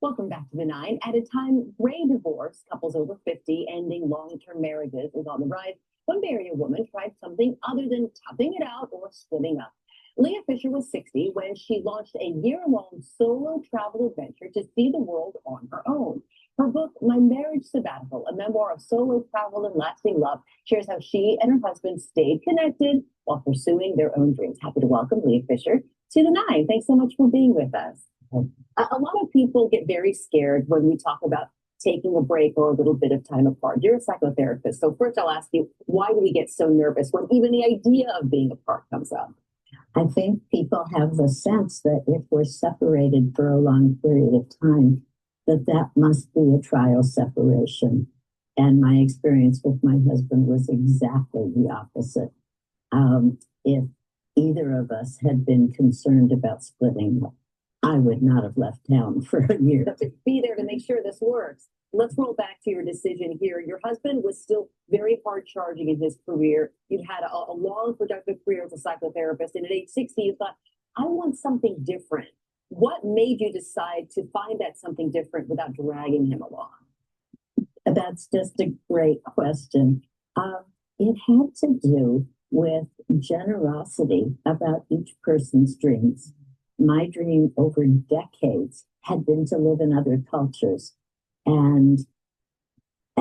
Welcome back to the Nine. At a time, gray divorce, couples over 50 ending long-term marriages is on the rise. One Bay Area woman tried something other than toughing it out or splitting up. Leah Fisher was 60 when she launched a year-long solo travel adventure to see the world on her own. Her book, My Marriage Sabbatical, a memoir of solo travel and lasting love, shares how she and her husband stayed connected while pursuing their own dreams. Happy to welcome Leah Fisher to the Nine. Thanks so much for being with us. A lot of people get very scared when we talk about taking a break or a little bit of time apart. You're a psychotherapist. So first I'll ask you, why do we get so nervous when even the idea of being apart comes up? I think people have the sense that if we're separated for a long period of time, that must be a trial separation. And my experience with my husband was exactly the opposite. If either of us had been concerned about splitting up, I would not have left town for a year. To be there to make sure this works. Let's roll back to your decision here. Your husband was still very hard charging in his career. You'd had a long, productive career as a psychotherapist. And at age 60, you thought, I want something different. What made you decide to find that something different without dragging him along? That's just a great question. It had to do with generosity about each person's dreams. My dream over decades had been to live in other cultures and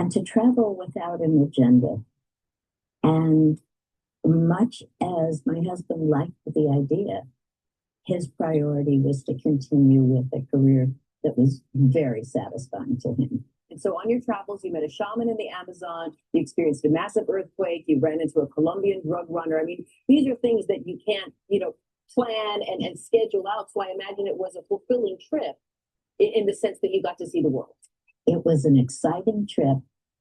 to travel without an agenda. And much as my husband liked the idea, his priority was to continue with a career that was very satisfying to him. And so on your travels, you met a shaman in the Amazon, you experienced a massive earthquake, you ran into a Colombian drug runner. I mean, these are things that you can't, plan and schedule out. So I imagine it was a fulfilling trip in the sense that you got to see the world. It was an exciting trip.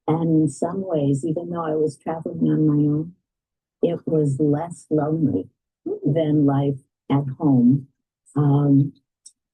And in some ways, even though I was traveling on my own, it was less lonely than life at home.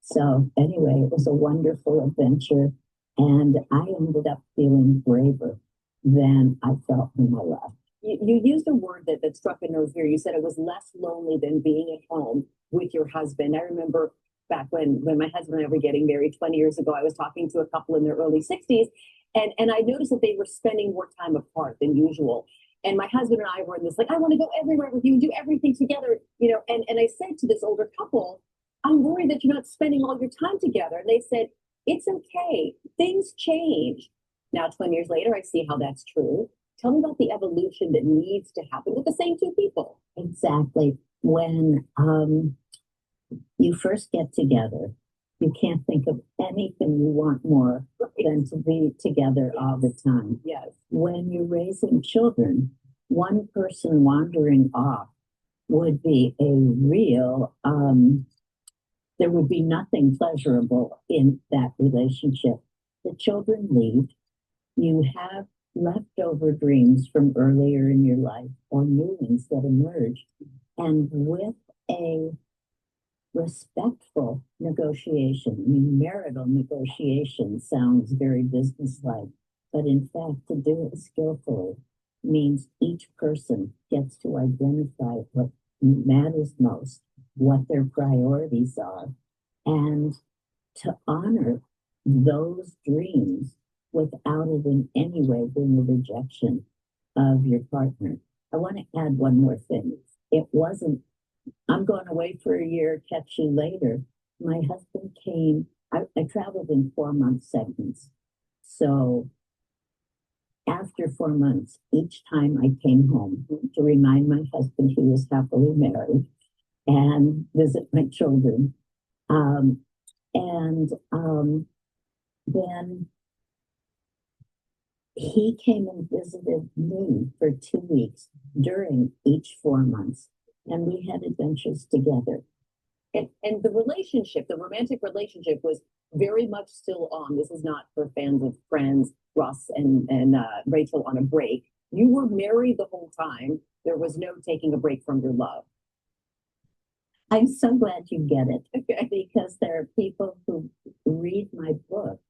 So anyway, it was a wonderful adventure. And I ended up feeling braver than I felt when I left. You used a word that struck a nerve here. You said it was less lonely than being at home with your husband. I remember back when my husband and I were getting married 20 years ago, I was talking to a couple in their early 60s, and I noticed that they were spending more time apart than usual. And my husband and I were in this, I want to go everywhere with you and do everything together, and I said to this older couple, I'm worried that you're not spending all your time together. And they said, it's okay. Things change. Now, 20 years later, I see how that's true. Tell me about the evolution that needs to happen with the same two people. Exactly. When you first get together, you can't think of anything you want more than to be together all the time. Yes. When you're raising children, one person wandering off would be a real, there would be nothing pleasurable in that relationship. The children leave. You have leftover dreams from earlier in your life or new ones that emerge. And with a respectful negotiation, marital negotiation sounds very businesslike, but in fact, to do it skillfully means each person gets to identify what matters most, what their priorities are, and to honor those dreams without it in any way being a rejection of your partner. I want to add one more thing. It wasn't, I'm going away for a year, catch you later. My husband came, I traveled in 4-month segments. So after 4 months, each time I came home to remind my husband he was happily married and visit my children. Then he came and visited me for 2 weeks during each 4 months, and we had adventures together. And the relationship, the romantic relationship, was very much still on. This is not for fans of Friends, Ross and Rachel on a break. You were married the whole time. There was no taking a break from your love. I'm so glad you get it, because there are people who read my book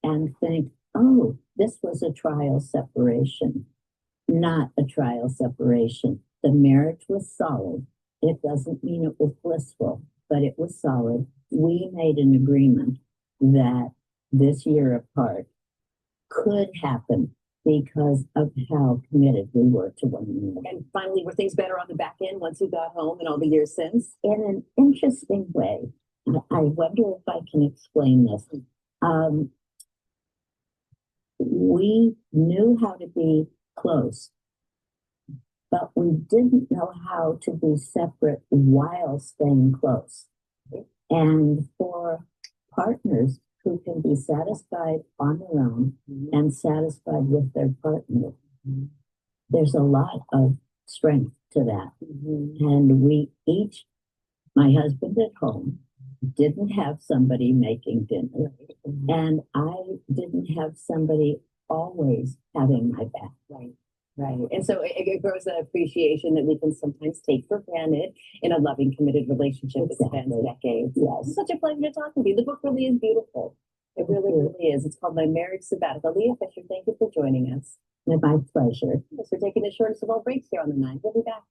and think, oh, this was a trial separation. Not a trial separation. The marriage was solid. It doesn't mean it was blissful, but it was solid. We made an agreement that this year apart could happen because of how committed we were to one another. And finally, were things better on the back end once you got home and all the years since? In an interesting way, I wonder if I can explain this. We knew how to be close, but we didn't know how to be separate while staying close. And for partners who can be satisfied on their own and satisfied with their partner, there's a lot of strength to that. And we each, my husband at home, didn't have somebody making dinner, and I didn't have somebody always having my back. Right. Right. And so it grows that appreciation that we can sometimes take for granted in a loving, committed relationship that spans decades. Yes. It's such a pleasure talking to you. The book really is beautiful. It really, really is. It's called My Marriage Sabbatical. Leah Fisher, thank you for joining us. My pleasure. Thanks for taking the shortest of all breaks here on the 9. We'll be back.